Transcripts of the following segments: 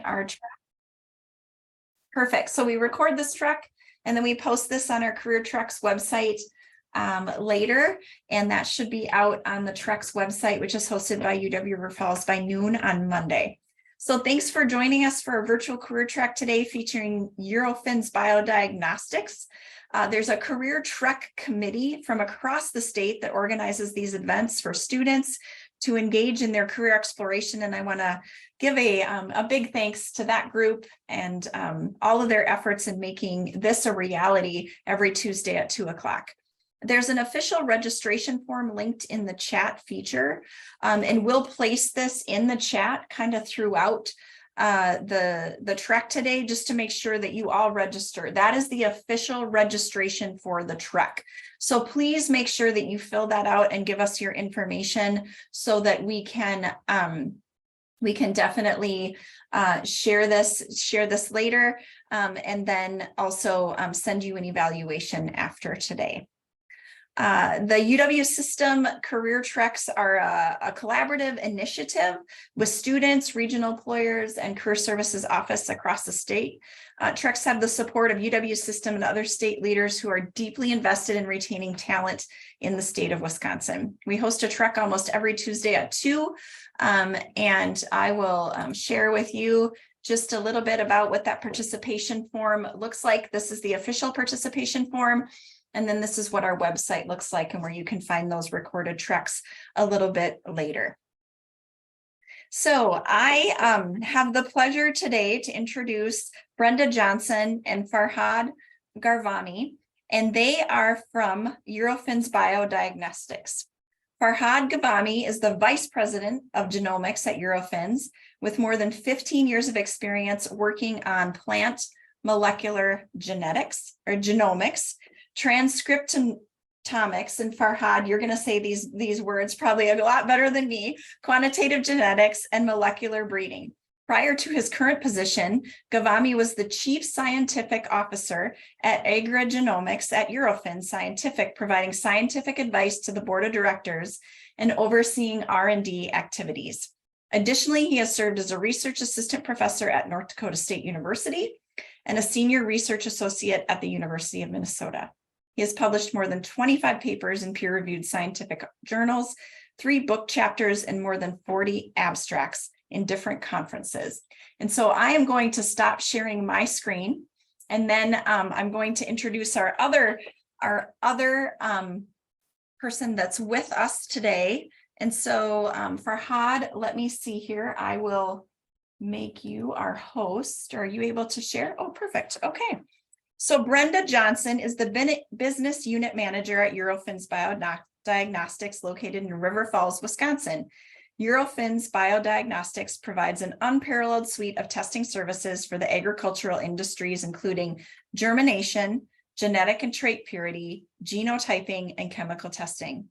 our truck. Perfect. So we record this truck and then we post this on our Career Trucks website later, and that should be out on the Trucks website, which is hosted by UW River Falls by noon on Monday. So thanks for joining us for a virtual career track today featuring Eurofins BioDiagnostics. There's a career trek committee from across the state that organizes these events for students to engage in their career exploration. And I want to give a big thanks to that group and all of their efforts in making this a reality every Tuesday at 2 o'clock. There's an official registration form linked in the chat feature, and we'll place this in the chat kind of throughout the trek today, just to make sure that you all register. That is the official registration for the trek. So please make sure that you fill that out and give us your information so that we can definitely share this later, and then also send you an evaluation after today. The UW System Career Treks are a collaborative initiative with students, regional employers, and Career Services Office across the state. Treks have the support of UW System and other state leaders who are deeply invested in retaining talent in the state of Wisconsin. We host a trek almost every Tuesday at 2, and I will share with you just a little bit about what that participation form looks like. This is the official participation form. And then this is what our website looks like and where you can find those recorded treks a little bit later. So I have the pleasure today to introduce Brenda Johnson and Farhad Garvani, and they are from Eurofins BioDiagnostics. Farhad Garvani is the Vice President of Genomics at Eurofins, with more than 15 years of experience working on plant molecular genetics or genomics, transcriptomics, and Farhad, you're going to say these words probably a lot better than me, quantitative genetics and molecular breeding. Prior to his current position, Gavami was the Chief Scientific Officer at Agribusiness at Eurofins Scientific, providing scientific advice to the board of directors and overseeing R&D activities. Additionally, he has served as a research assistant professor at North Dakota State University and a senior research associate at the University of Minnesota. He has published more than 25 papers in peer-reviewed scientific journals, 3 book chapters, and more than 40 abstracts in different conferences. And so I am going to stop sharing my screen, and then I'm going to introduce our other person that's with us today. And so Farhad, let me see here. I will make you our host. Are you able to share? Oh, perfect. Okay. So Brenda Johnson is the business unit manager at Eurofins BioDiagnostics located in River Falls, Wisconsin. Eurofins BioDiagnostics provides an unparalleled suite of testing services for the agricultural industries, including germination, genetic and trait purity, genotyping, and chemical testing.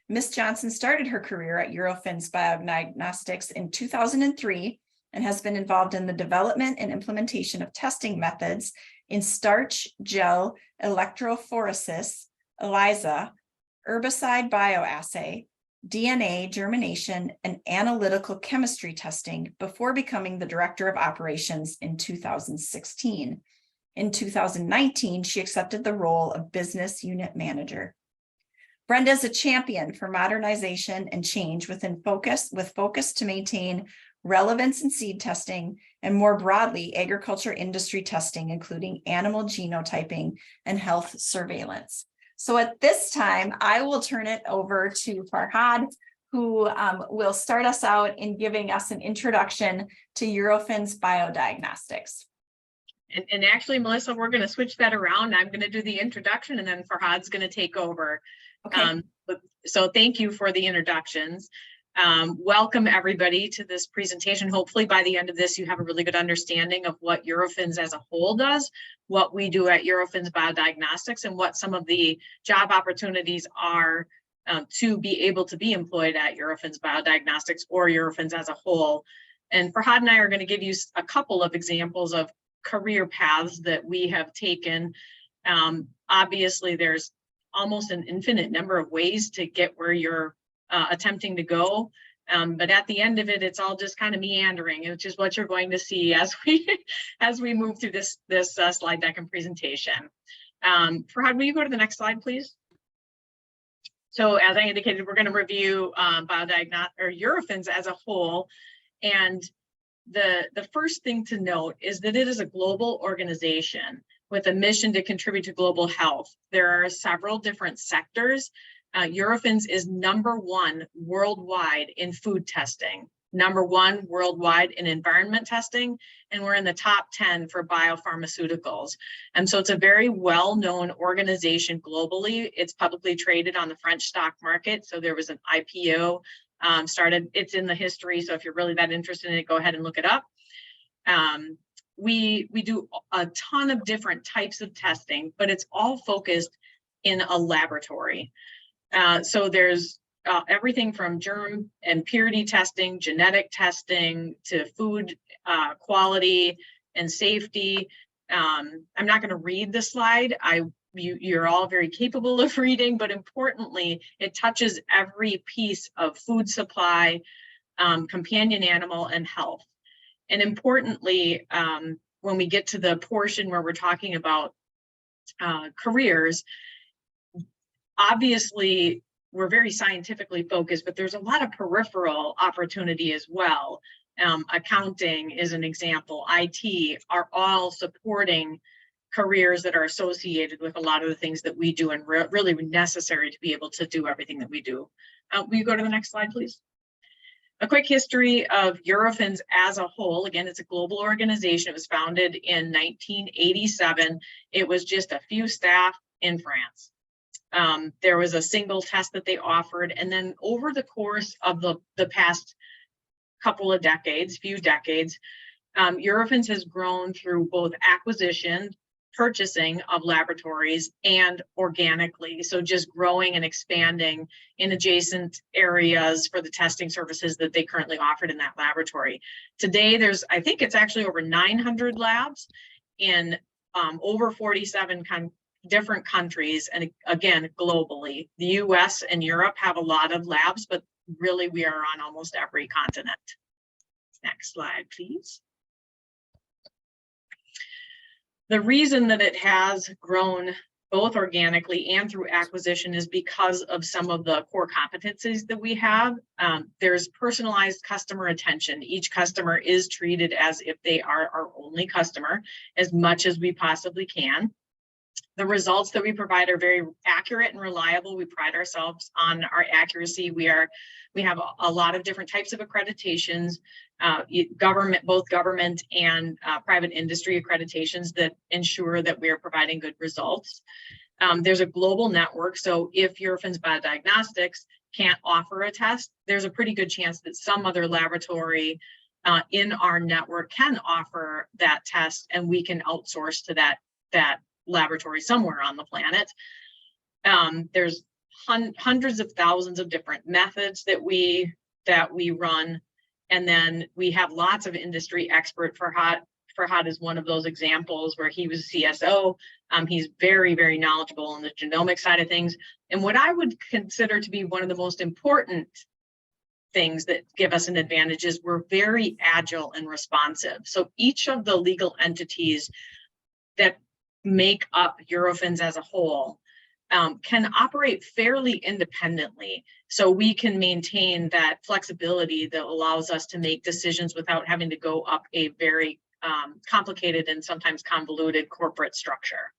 Ms. Johnson started her career at Eurofins BioDiagnostics in 2003 and has been involved in the development and implementation of testing methods in starch, gel, electrophoresis, ELISA, herbicide bioassay, DNA, germination, and analytical chemistry testing before becoming the Director of Operations in 2016. In 2019, she accepted the role of Business Unit Manager. Brenda is a champion for modernization and change with focus to maintain relevance in seed testing, and more broadly, agriculture industry testing, including animal genotyping and health surveillance. So at this time, I will turn it over to Farhad, who will start us out in giving us an introduction to Eurofins BioDiagnostics. And actually, Melissa, we're going to switch that around. I'm going to do the introduction, and then Farhad's going to take over. Okay. So thank you for the introductions. Welcome everybody to this presentation. Hopefully by the end of this, you have a really good understanding of what Eurofins as a whole does, what we do at Eurofins BioDiagnostics, and what some of the job opportunities are to be able to be employed at Eurofins BioDiagnostics or Eurofins as a whole. And Farhad and I are going to give you a couple of examples of career paths that we have taken. Obviously, there's almost an infinite number of ways to get where you're attempting to go. But at the end of it, it's all just kind of meandering, which is what you're going to see as we move through this slide deck and presentation. Farhad, will you go to the next slide, please? So as I indicated, we're going to review Eurofins as a whole. And the first thing to note is that it is a global organization with a mission to contribute to global health. There are several different sectors. Eurofins is #1 worldwide in food testing, #1 worldwide in environment testing, and we're in the top 10 for biopharmaceuticals. And so it's a very well-known organization globally. It's publicly traded on the French stock market. So there was an IPO started. It's in the history. So if you're really that interested in it, go ahead and look it up. We do a ton of different types of testing, but it's all focused in a laboratory. So there's everything from germ and purity testing, genetic testing, to food quality and safety. I'm not going to read the slide. You're all very capable of reading, but importantly, it touches every piece of food supply, companion animal, and health. And importantly, when we get to the portion where we're talking about careers, obviously, we're very scientifically focused, but there's a lot of peripheral opportunity as well. Accounting is an example. IT are all supporting careers that are associated with a lot of the things that we do and really necessary to be able to do everything that we do. Will you go to the next slide, please? A quick history of Eurofins as a whole. Again, it's a global organization. It was founded in 1987. It was just a few staff in France. There was a single test that they offered, and then over the course of the past couple of decades, Eurofins has grown through both acquisition, purchasing of laboratories, and organically. So just growing and expanding in adjacent areas for the testing services that they currently offered in that laboratory. Today, I think it's actually over 900 labs in over 47 different countries, and again, globally. The US and Europe have a lot of labs, but really we are on almost every continent. Next slide, please. The reason that it has grown both organically and through acquisition is because of some of the core competencies that we have. There's personalized customer attention. Each customer is treated as if they are our only customer as much as we possibly can. The results that we provide are very accurate and reliable. We pride ourselves on our accuracy. We have a lot of different types of accreditations, both government and private industry accreditations that ensure that we are providing good results. There's a global network. So if Eurofins BioDiagnostics can't offer a test, there's a pretty good chance that some other laboratory in our network can offer that test, and we can outsource to that laboratory somewhere on the planet. There's hundreds of thousands of different methods that we run, and then we have lots of industry expert. Farhad is one of those examples where he was CSO. He's very, very knowledgeable on the genomic side of things. And what I would consider to be one of the most important things that give us an advantage is we're very agile and responsive. So each of the legal entities that make up Eurofins as a whole can operate fairly independently. So we can maintain that flexibility that allows us to make decisions without having to go up a very complicated and sometimes convoluted corporate structure.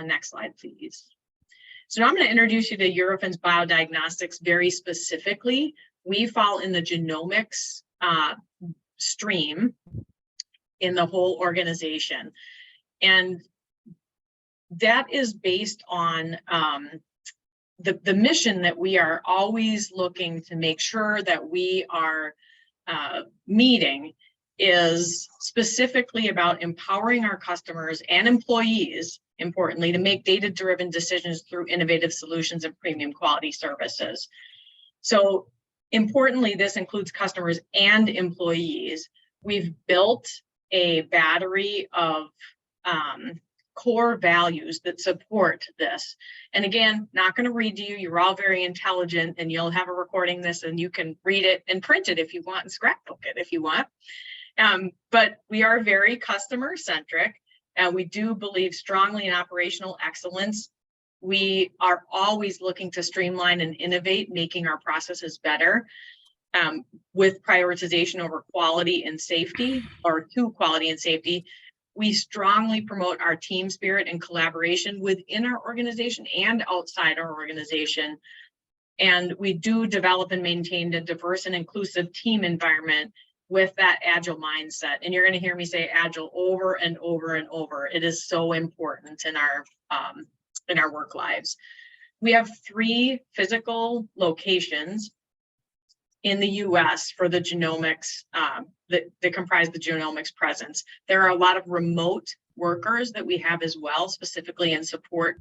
Next slide, please. So now I'm going to introduce you to Eurofins BioDiagnostics very specifically. We fall in the genomics stream in the whole organization. And that is based on the mission that we are always looking to make sure that we are meeting is specifically about empowering our customers and employees, importantly, to make data-driven decisions through innovative solutions and premium quality services. So importantly, this includes customers and employees. We've built a battery of core values that support this. And again, not going to read to you. You're all very intelligent, and you'll have a recording this, and you can read it and print it if you want and scrapbook it if you want. But we are very customer centric, and we do believe strongly in operational excellence. We are always looking to streamline and innovate, making our processes better, with prioritization over quality and safety, or to quality and safety. We strongly promote our team spirit and collaboration within our organization and outside our organization. And we do develop and maintain a diverse and inclusive team environment with that agile mindset. And you're going to hear me say agile over and over and over. It is so important in our work lives. We have 3 physical locations in the US for the genomics that comprise the genomics presence. There are a lot of remote workers that we have as well, specifically in support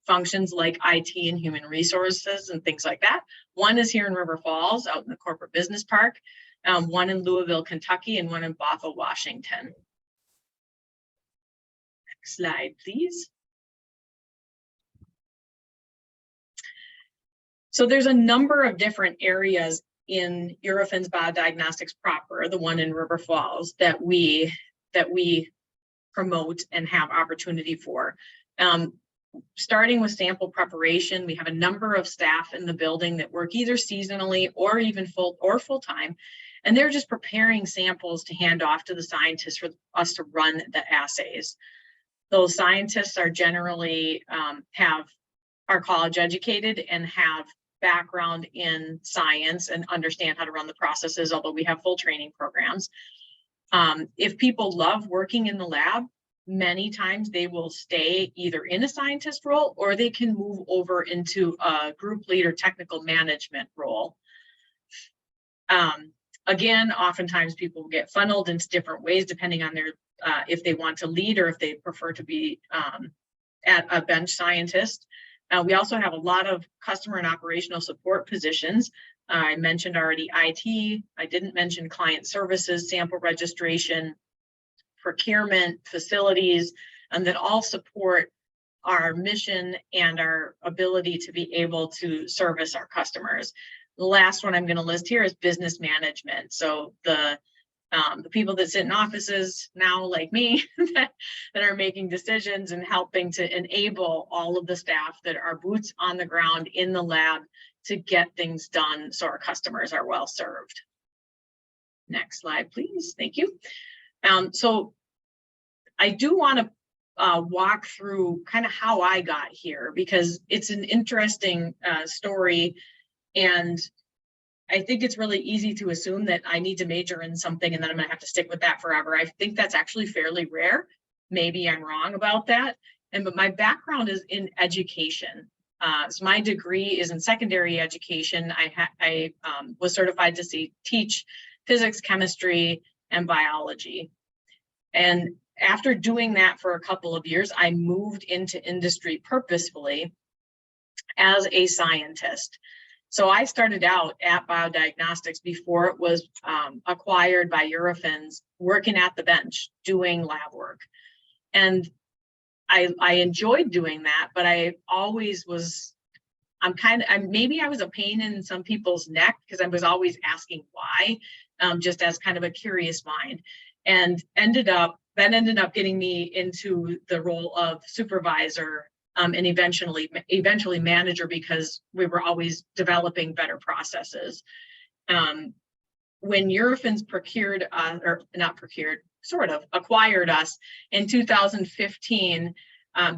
functions like IT and human resources and things like that. One is here in River Falls, out in the corporate business park, one in Louisville, Kentucky, and one in Bothell, Washington. Next slide, please. So there's a number of different areas in Eurofins BioDiagnostics proper, the one in River Falls, that we promote and have opportunity for. Starting with sample preparation, we have a number of staff in the building that work either seasonally or even full-time, and they're just preparing samples to hand off to the scientists for us to run the assays. Those scientists are generally are college educated and have background in science and understand how to run the processes, although we have full training programs. If people love working in the lab, many times they will stay either in a scientist role, or they can move over into a group lead or technical management role. Again, oftentimes people get funneled into different ways depending on their if they want to lead or if they prefer to be at a bench scientist. We also have a lot of customer and operational support positions. I mentioned already IT. I didn't mention client services, sample registration, procurement, facilities, and that all support our mission and our ability to be able to service our customers. The last one I'm going to list here is business management. So the people that sit in offices now, like me, that are making decisions and helping to enable all of the staff that are boots on the ground in the lab to get things done so our customers are well served. Next slide, please. Thank you. So I do want to walk through kind of how I got here, because it's an interesting story, and I think it's really easy to assume that I need to major in something and then I'm going to have to stick with that forever. I think that's actually fairly rare. Maybe I'm wrong about that. But my background is in education. So my degree is in secondary education. I was certified to teach physics, chemistry, and biology. And after doing that for a couple of years, I moved into industry purposefully as a scientist. So I started out at BioDiagnostics before it was acquired by Eurofins, working at the bench, doing lab work. And I enjoyed doing that, but I always was, maybe I was a pain in some people's neck because I was always asking why, just as kind of a curious mind, and ended up getting me into the role of supervisor and eventually manager, because we were always developing better processes. When Eurofins acquired us in 2015,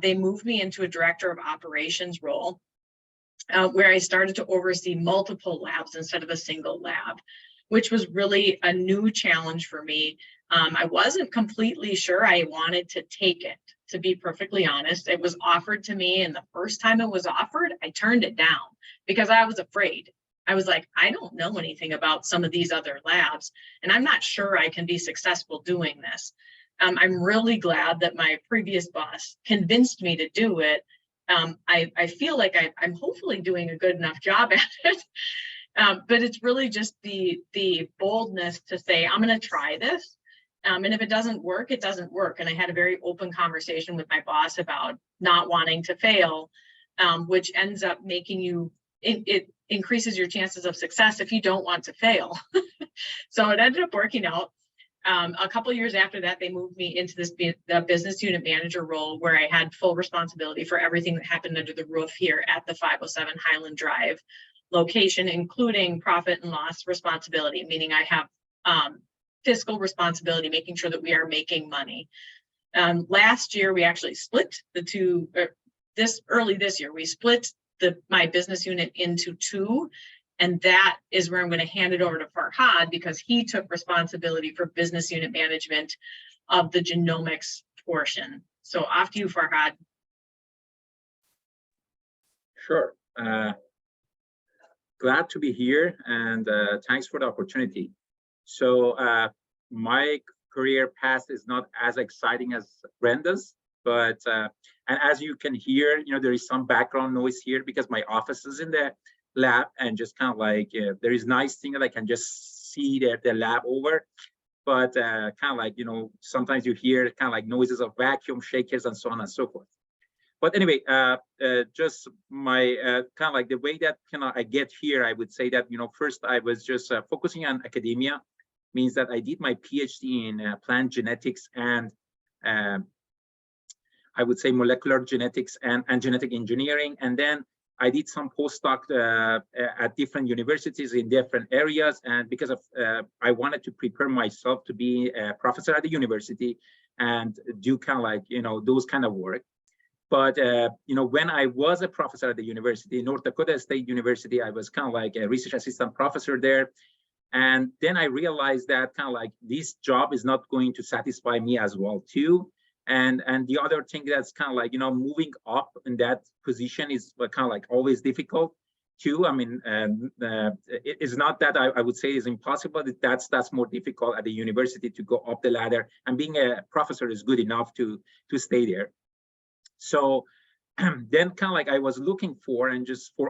they moved me into a director of operations role, where I started to oversee multiple labs instead of a single lab, which was really a new challenge for me. I wasn't completely sure I wanted to take it, to be perfectly honest. It was offered to me, and the first time it was offered, I turned it down because I was afraid. I was like, I don't know anything about some of these other labs, and I'm not sure I can be successful doing this. I'm really glad that my previous boss convinced me to do it. I feel like I'm hopefully doing a good enough job at it. But it's really just the boldness to say, I'm going to try this. And if it doesn't work, it doesn't work. And I had a very open conversation with my boss about not wanting to fail, which ends up making you, it increases your chances of success if you don't want to fail. So it ended up working out. A couple of years after that, they moved me into the business unit manager role, where I had full responsibility for everything that happened under the roof here at the 507 Highland Drive location, including profit and loss responsibility, meaning I have fiscal responsibility, making sure that we are making money. Last year, we actually split the two, early this year, we split my business unit into two. And that is where I'm going to hand it over to Farhad, because he took responsibility for business unit management of the genomics portion. So off to you, Farhad. Sure. Glad to be here, and thanks for the opportunity. So my career path is not as exciting as Brenda's, but and as you can hear, there is some background noise here because my office is in the lab, and just kind of like there is nice thing that I can just see the lab over, but kind of like sometimes you hear kind of like noises of vacuum shakers and so on and so forth. But anyway, just my kind of like the way that I get here, I would say that first I was just focusing on academia, means that I did my PhD in plant genetics and I would say molecular genetics and genetic engineering, and then I did some postdoc at different universities in different areas, and because of I wanted to prepare myself to be a professor at the university and do kind of like those kind of work. But when I was a professor at the university, North Dakota State University, I was kind of like a research assistant professor there, and then I realized that kind of like this job is not going to satisfy me as well too. And the other thing that's kind of like moving up in that position is kind of like always difficult too. I mean, it's not that I would say is impossible. That's more difficult at the university to go up the ladder, and being a professor is good enough to stay there. So then kind of like I was looking for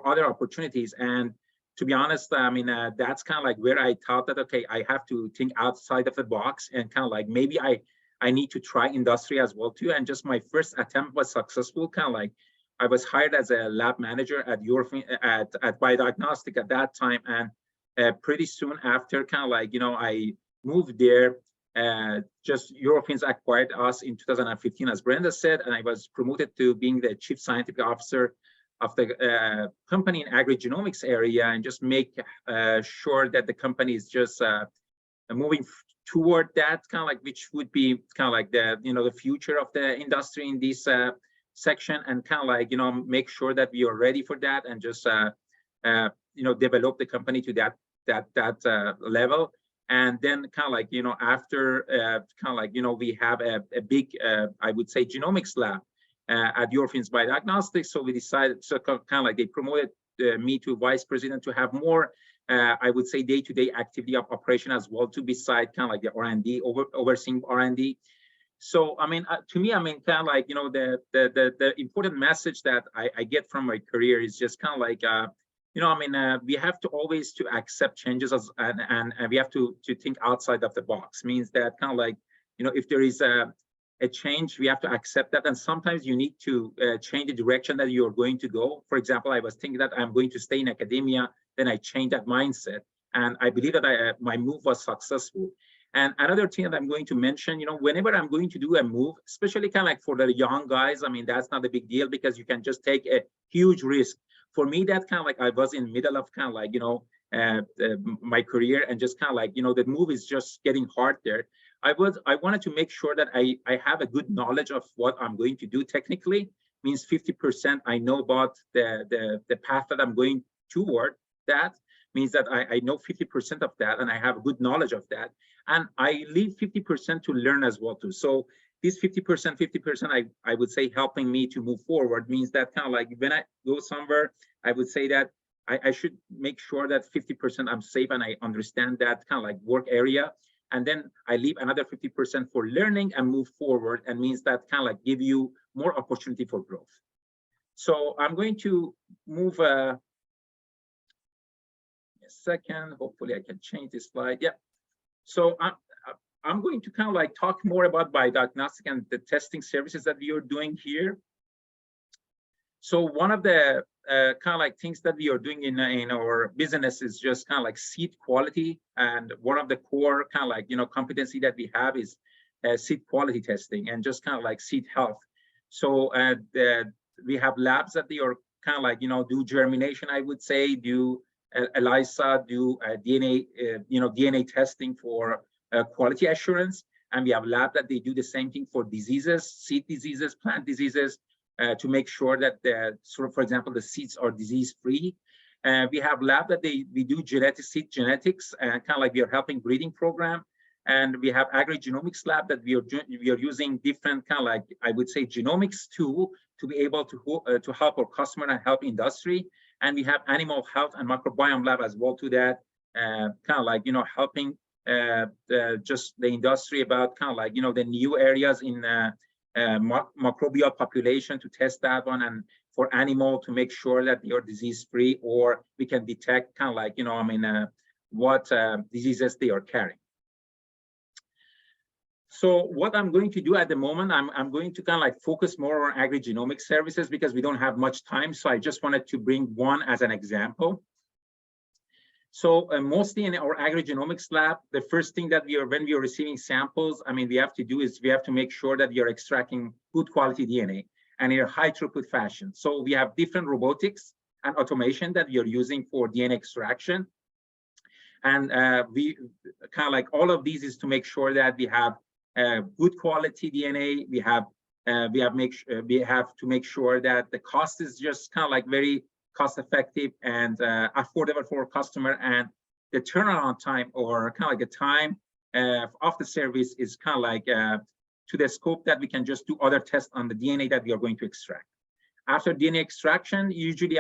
other opportunities, and to be honest, I mean that's kind of like where I thought that okay, I have to think outside of the box, and kind of like maybe I need to try industry as well too. And just my first attempt was successful. Kind of like I was hired as a lab manager at Eurofins at BioDiagnostics at that time, and pretty soon after, kind of like I moved there. Just Eurofins acquired us in 2015, as Brenda said, and I was promoted to being the chief scientific officer of the company in agrigenomics area, and just make sure that the company is just moving toward that kind of like, which would be kind of like the the future of the industry in this section, and kind of like make sure that we are ready for that, and just develop the company to that level. And then kind of like after kind of like we have a big I would say genomics lab at Eurofins BioDiagnostics. So we decided, so kind of like they promoted me to vice president to have more I would say day-to-day activity of operation as well, to beside kind of like the R&D, overseeing R&D. So I mean, to me, I mean, kind of like the important message that I get from my career is just kind of like I mean, we have to always to accept changes and we have to think outside of the box. Means that kind of like if there is a change, we have to accept that, and sometimes you need to change the direction that you're going to go. For example, I was thinking that I'm going to stay in academia, then I changed that mindset, and I believe that my move was successful. And another thing that I'm going to mention, whenever I'm going to do a move, especially kind of like for the young guys, I mean, that's not a big deal because you can just take a huge risk. For me, that kind of like I was in the middle of kind of like my career, and just kind of like the move is just getting hard there. I wanted to make sure that I have a good knowledge of what I'm going to do technically. Means 50% I know about the path that I'm going toward. That means that I know 50% of that, and I have a good knowledge of that, and I leave 50% to learn as well too. So this 50%, I would say helping me to move forward means that kind of like when I go somewhere, I would say that I should make sure that 50% I'm safe and I understand that kind of like work area. And then I leave another 50% for learning and move forward, and means that kind of like give you more opportunity for growth. So I'm going to move a second. Hopefully I can change this slide. Yeah. So I'm going to kind of like talk more about biodiagnostic and the testing services that we are doing here. So one of the kind of like things that we are doing in our business is just kind of like seed quality. And one of the core kind of like, competency that we have is seed quality testing and just kind of like seed health. So we have labs that they are kind of like, do germination, I would say, do ELISA, do DNA, DNA testing for quality assurance. And we have lab that they do the same thing for diseases, seed diseases, plant diseases, to make sure that for example, the seeds are disease-free. We have lab that we do seed genetics, and kind of like we are helping breeding program. And we have agrigenomics lab that we are using different kind of like, I would say, genomics tool to be able to help our customer and help industry. And we have animal health and microbiome lab as well to that, kind of like, helping just the industry about kind of like, the new areas in microbial population to test that one, and for animal to make sure that they are disease-free, or we can detect kind of like, what diseases they are carrying. So what I'm going to do at the moment, I'm going to kind of like focus more on agrigenomic services because we don't have much time. So I just wanted to bring one as an example. So mostly in our agrigenomics lab, the first thing that when we are receiving samples, we have to do is we have to make sure that we are extracting good quality DNA and in a high throughput fashion. So we have different robotics and automation that we are using for DNA extraction. And we kind of like all of these is to make sure that we have good quality DNA. We have to make sure that the cost is just kind of like very cost effective and affordable for a customer, and the turnaround time, or kind of like the time of the service, is kind of like to the scope that we can just do other tests on the DNA that we are going to extract. After DNA extraction, usually,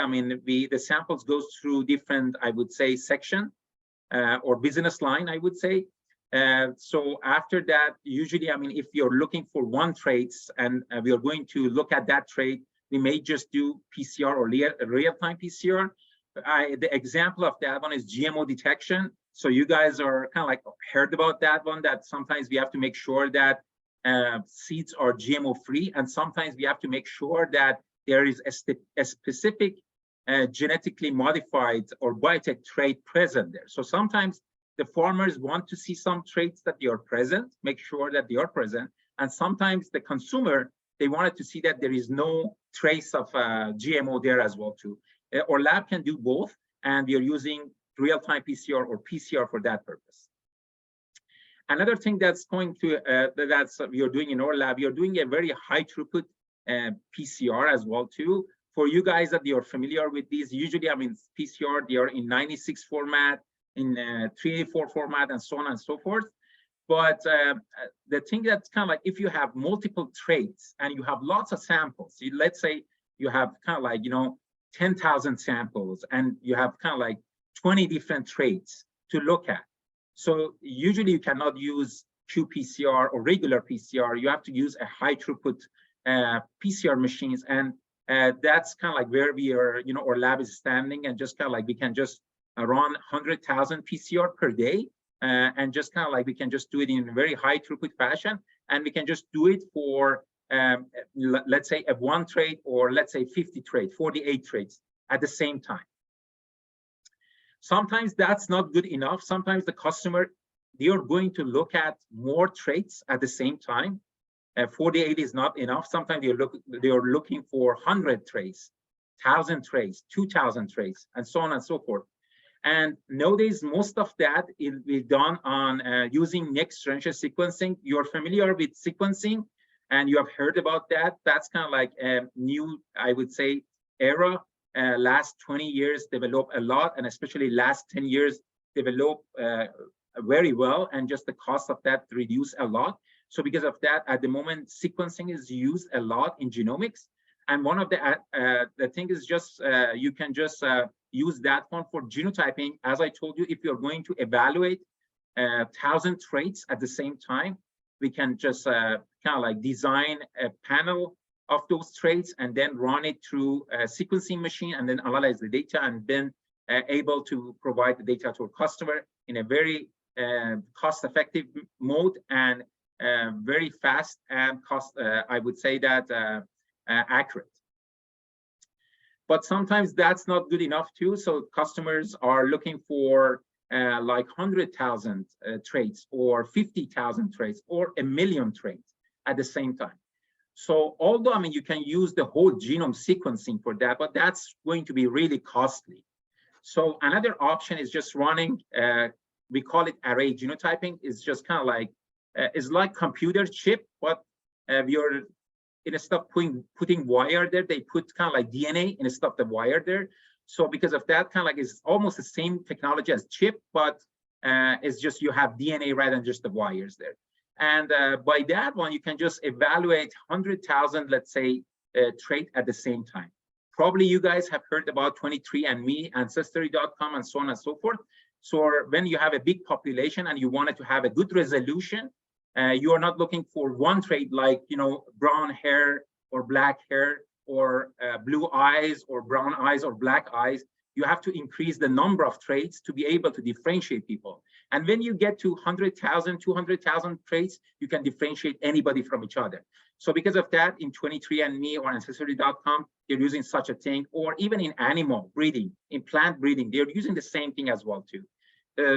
the samples goes through different, I would say, section or business line, I would say. So after that, usually, if you're looking for one traits and we are going to look at that trait, we may just do PCR or real-time PCR. The example of that one is GMO detection. So you guys are kind of like heard about that one, that sometimes we have to make sure that seeds are GMO-free, and sometimes we have to make sure that there is a specific genetically modified or biotech trait present there. So sometimes the farmers want to see some traits that they are present, make sure that they are present. And sometimes the consumer, they wanted to see that there is no trace of GMO there as well too. Our lab can do both, and we are using real-time PCR or PCR for that purpose. Another thing that's going to, we are doing in our lab, we are doing a very high throughput PCR as well too. For you guys that you are familiar with these, usually, PCR, they are in 96 format, in 384 format, and so on and so forth. But the thing that's kind of like, if you have multiple traits and you have lots of samples, let's say you have kind of like, 10,000 samples, and you have kind of like 20 different traits to look at. So usually you cannot use qPCR or regular PCR. You have to use a high throughput PCR machines. And that's kind of like where we are, our lab is standing, and just kind of like we can just run 100,000 PCR per day. And just kind of like we can just do it in a very high throughput fashion, and we can just do it for let's say a one trait, or let's say 50 traits, 48 traits at the same time. Sometimes that's not good enough. Sometimes the customer, they are going to look at more traits at the same time. 48 is not enough. Sometimes they are looking for 100 traits, 1,000 traits, 2,000 traits, and so on and so forth. And nowadays, most of that will be done on using next-generation sequencing. You're familiar with sequencing, and you have heard about that. That's kind of like a new, I would say, era. Last 20 years developed a lot, and especially last 10 years developed very well, and just the cost of that reduced a lot. So because of that, at the moment, sequencing is used a lot in genomics. And one of the thing is just you can just use that one for genotyping. As I told you, if you're going to evaluate 1,000 traits at the same time, we can just kind of like design a panel of those traits and then run it through a sequencing machine, and then analyze the data, and then able to provide the data to a customer in a very cost-effective mode and very fast and I would say that accurate. But sometimes that's not good enough too. So customers are looking for like 100,000 traits or 50,000 traits or 1 million traits at the same time. So although, I mean, you can use the whole genome sequencing for that, but that's going to be really costly. So another option is just running, we call it array genotyping. It's just kind of like, it's like computer chip, but you're, instead of putting wire there, they put kind of like DNA instead of the wire there. So because of that, kind of like it's almost the same technology as chip, but it's just you have DNA rather than just the wires there. And by that one, you can just evaluate 100,000, let's say, trait at the same time. Probably you guys have heard about 23andMe, Ancestry.com, and so on and so forth. So when you have a big population and you wanted to have a good resolution, you are not looking for one trait like, you know, brown hair or black hair or blue eyes or brown eyes or black eyes. You have to increase the number of traits to be able to differentiate people. And when you get to 100,000, 200,000 traits, you can differentiate anybody from each other. So because of that, in 23andMe or Ancestry.com, they're using such a thing, or even in animal breeding, in plant breeding, they're using the same thing as well too.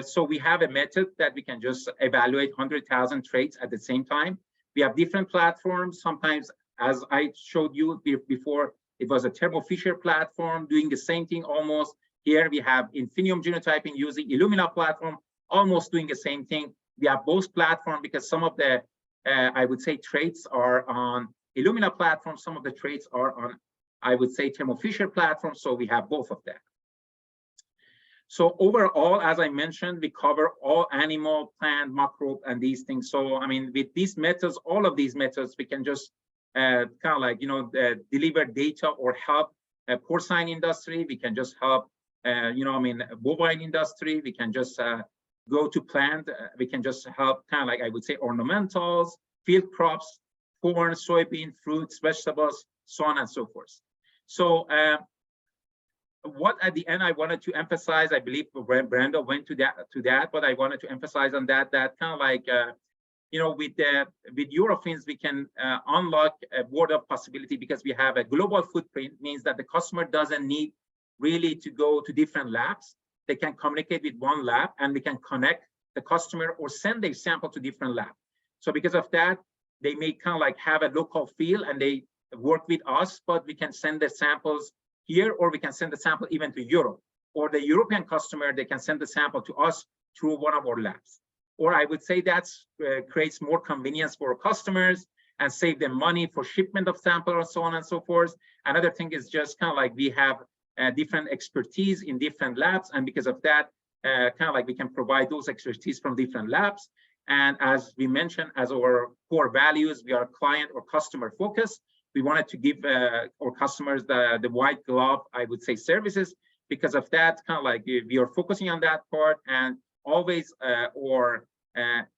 So we have a method that we can just evaluate 100,000 traits at the same time. We have different platforms. Sometimes, as I showed you before, it was a Thermo Fisher platform doing the same thing almost. Here we have Infinium genotyping using Illumina platform, almost doing the same thing. We have both platforms because some of the, I would say, traits are on Illumina platform. Some of the traits are on, I would say, Thermo Fisher platform. So we have both of that. So overall, as I mentioned, we cover all animal, plant, microbe, and these things. So, I mean, with these methods, all of these methods, we can just kind of like, you know, deliver data or help porcine industry. We can just help, you know, I mean, bovine industry. We can just go to plant. We can just help kind of like, I would say, ornamentals, field crops, corn, soybean, fruits, vegetables, so on and so forth. So what at the end I wanted to emphasize, I believe Brenda went to that, but I wanted to emphasize on that kind of like, you know, with Eurofins, we can unlock a world of possibility because we have a global footprint, means that the customer doesn't need really to go to different labs. They can communicate with one lab and we can connect the customer or send their sample to different labs. So because of that, they may kind of like have a local feel and they work with us, but we can send the samples here, or we can send the sample even to Europe, or the European customer, they can send the sample to us through one of our labs. Or I would say that creates more convenience for customers and save them money for shipment of sample and so on and so forth. Another thing is just kind of like we have different expertise in different labs, and because of that, kind of like we can provide those expertise from different labs. And as we mentioned, as our core values, we are client or customer focused. We wanted to give our customers the white glove, I would say, services. Because of that, kind of like we are focusing on that part, and always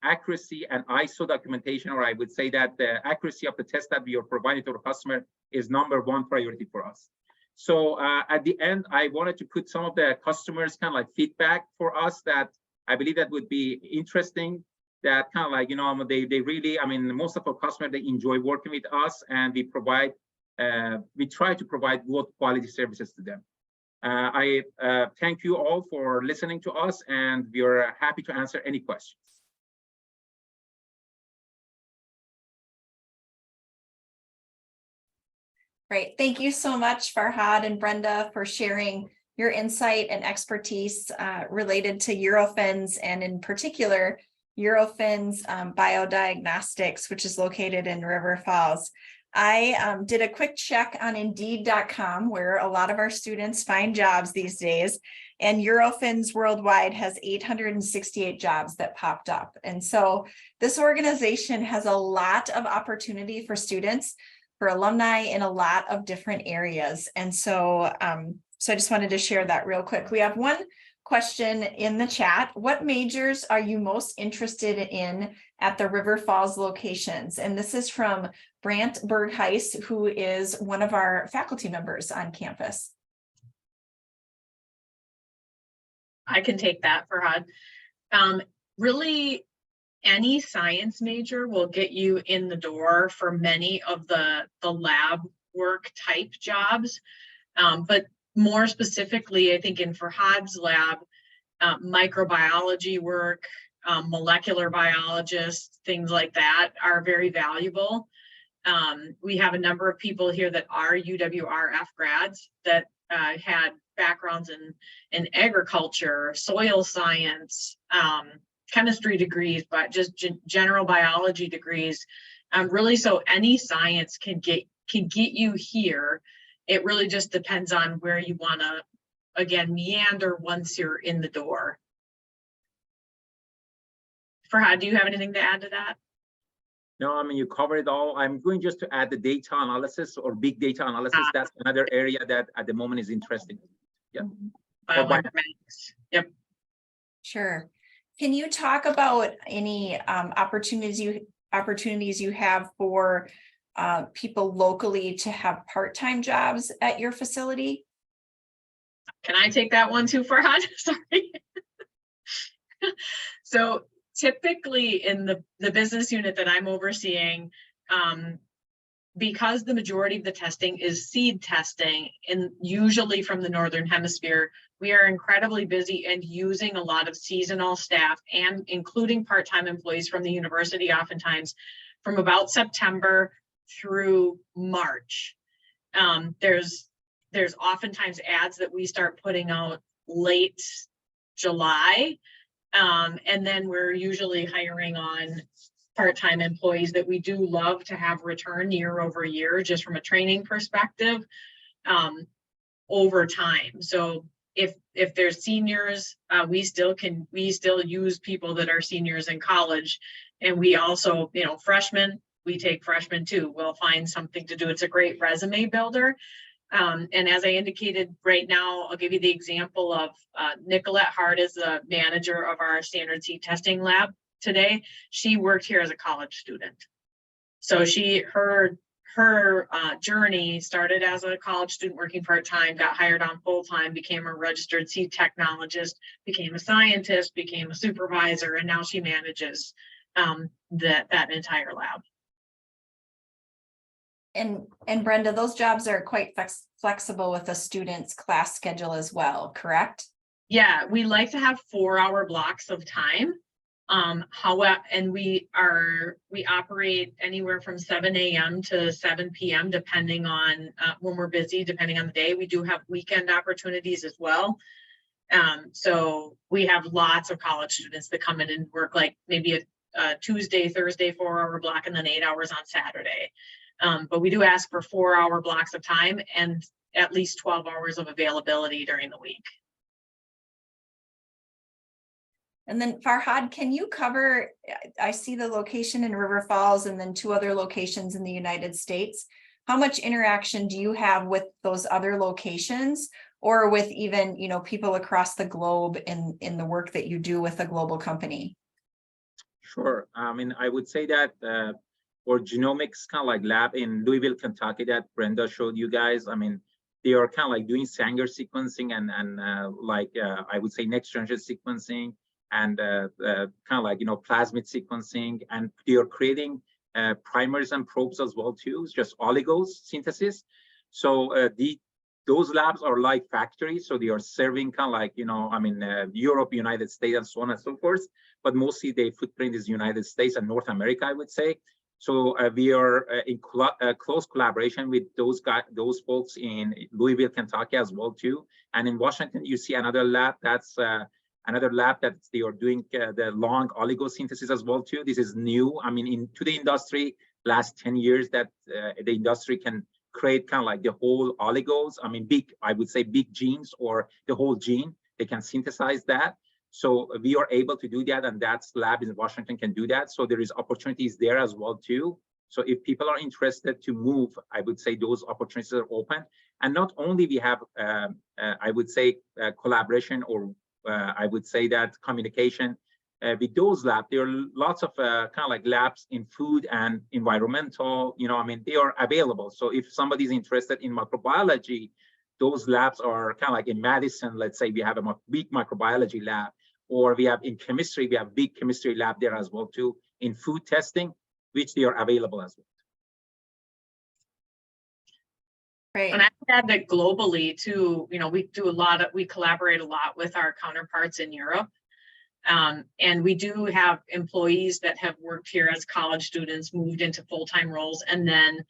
accuracy and ISO documentation, or I would say that the accuracy of the test that we are providing to our customer is #1 priority for us. So at the end, I wanted to put some of the customers kind of like feedback for us that I believe that would be interesting. That kind of like, you know, they really, I mean, most of our customers, they enjoy working with us, and we provide, we try to provide good quality services to them. I thank you all for listening to us, and we are happy to answer any questions. Great. Thank you so much, Farhad and Brenda, for sharing your insight and expertise related to Eurofins, and in particular, Eurofins BioDiagnostics, which is located in River Falls. I did a quick check on Indeed.com, where a lot of our students find jobs these days, and Eurofins worldwide has 868 jobs that popped up. And so this organization has a lot of opportunity for students, for alumni in a lot of different areas. And so, so I just wanted to share that real quick. We have one question in the chat. What majors are you most interested in at the River Falls locations? And this is from Brant Bergheis, who is one of our faculty members on campus. I can take that, Farhad. really any science major will get you in the door for many of the lab work type jobs. But more specifically, I think in Farhad's lab, microbiology work, molecular biologists, things like that are very valuable. We have a number of people here that are UWRF grads that had backgrounds in agriculture, soil science, chemistry degrees, but just general biology degrees. Really, so any science can get you here. It really just depends on where you want to, again, meander once you're in the door. Farhad, do you have anything to add to that? No, I mean, you covered it all. I'm going just to add the data analysis or big data analysis. That's another area that at the moment is interesting. Yeah. Bioinformatics. Yep. Sure. Can you talk about any opportunities you have for people locally to have part-time jobs at your facility? Can I take that one too, Farhad? Sorry. So typically in the business unit that I'm overseeing, because the majority of the testing is seed testing, and usually from the Northern Hemisphere, we are incredibly busy and using a lot of seasonal staff and including part-time employees from the university, oftentimes from about September through March. There's oftentimes ads that we start putting out late July, and then we're usually hiring on part-time employees that we do love to have return year over year, just from a training perspective, over time. So if there's seniors, we still use people that are seniors in college, and we also, freshmen, we take freshmen too. We'll find something to do. It's a great resume builder. And as I indicated right now, I'll give you the example of Nicolette Hart is the manager of our standard seed testing lab today. She worked here as a college student. So her journey started as a college student working part-time, got hired on full-time, became a registered seed technologist, became a scientist, became a supervisor, and now she manages that entire lab. And Brenda, those jobs are quite flexible with a student's class schedule as well, correct? Yeah, we like to have 4-hour blocks of time. However, and we operate anywhere from 7 a.m. to 7 p.m. depending on when we're busy, depending on the day. We do have weekend opportunities as well. So we have lots of college students that come in and work like maybe a Tuesday, Thursday 4-hour block and then 8 hours on Saturday. But we do ask for 4-hour blocks of time and at least 12 hours of availability during the week. And then Farhad, can you cover, I see the location in River Falls and then 2 other locations in the United States. How much interaction do you have with those other locations or with even, people across the globe in the work that you do with a global company? Sure. I mean, I would say that or genomics kind of like lab in Louisville, Kentucky that Brenda showed you guys. I mean, they are kind of like doing Sanger sequencing and I would say next generation sequencing and kind of like, plasmid sequencing, and they are creating primers and probes as well too, just oligos synthesis. So those labs are like factories. So they are serving kind of like, Europe, United States, and so on and so forth. But mostly their footprint is United States and North America, I would say. So we are in close collaboration with those folks in Louisville, Kentucky as well too. And in Washington, you see another lab that's another lab that they are doing the long oligosynthesis as well too. This is new. I mean, into the industry, last 10 years that the industry can create kind of like the whole oligos. I mean, I would say big genes or the whole gene. They can synthesize that. So we are able to do that, and that's lab in Washington can do that. So there is opportunities there as well too. So if people are interested to move, I would say those opportunities are open. And not only we have, I would say collaboration or I would say that communication with those labs. There are lots of kind of like labs in food and environmental. They are available. So if somebody's interested in microbiology, those labs are kind of like in Madison. Let's say we have a big microbiology lab. or we have in chemistry, we have big chemistry lab there as well too, in food testing, which they are available as well. Great. And I would add that globally too, you know, we collaborate a lot with our counterparts in Europe. And we do have employees that have worked here as college students, moved into full-time roles, and then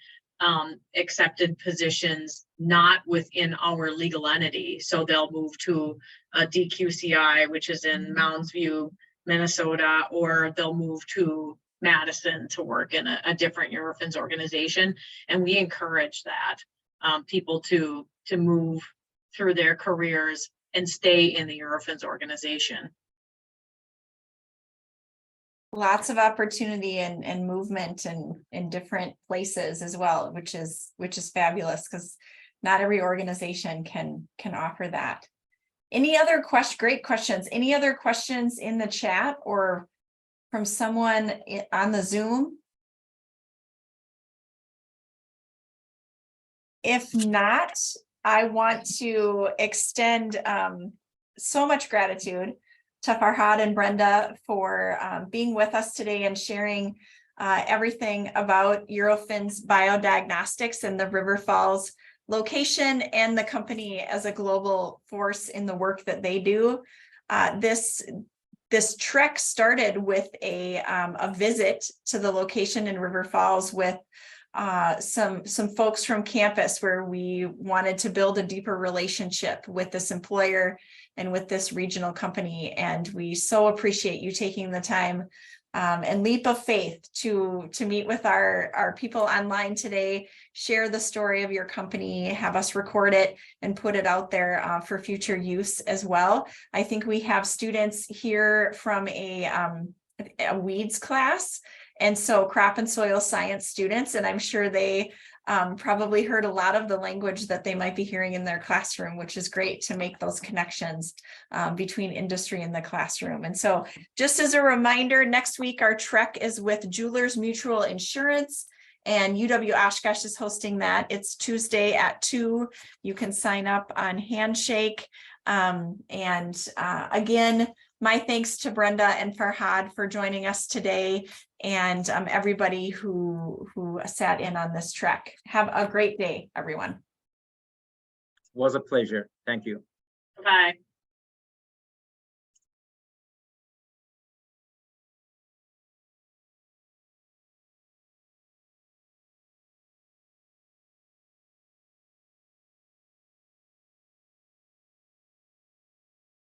accepted positions not within our legal entity. So they'll move to a DQCI, which is in Mounds View, Minnesota, or they'll move to Madison to work in a different Eurofins organization. And we encourage that people to move through their careers and stay in the Eurofins organization. Lots of opportunity and movement in different places as well, which is fabulous, because not every organization can offer that. Any other great questions? Any other questions in the chat or from someone on the Zoom? If not, I want to extend so much gratitude to Farhad and Brenda for being with us today and sharing everything about Eurofins BioDiagnostics and the River Falls location and the company as a global force in the work that they do. This trek started with a visit to the location in River Falls with some folks from campus, where we wanted to build a deeper relationship with this employer and with this regional company. And we so appreciate you taking the time and leap of faith to meet with our people online today, share the story of your company, have us record it and put it out there for future use as well. I think we have students here from a weeds class, and so crop and soil science students, and I'm sure they probably heard a lot of the language that they might be hearing in their classroom, which is great to make those connections between industry and the classroom. And so just as a reminder, next week our trek is with Jewelers Mutual Insurance, and UW Oshkosh is hosting that. It's Tuesday at 2. You can sign up on Handshake. Again, my thanks to Brenda and Farhad for joining us today, and everybody who sat in on this trek. Have a great day, everyone. It was a pleasure. Thank you. Bye.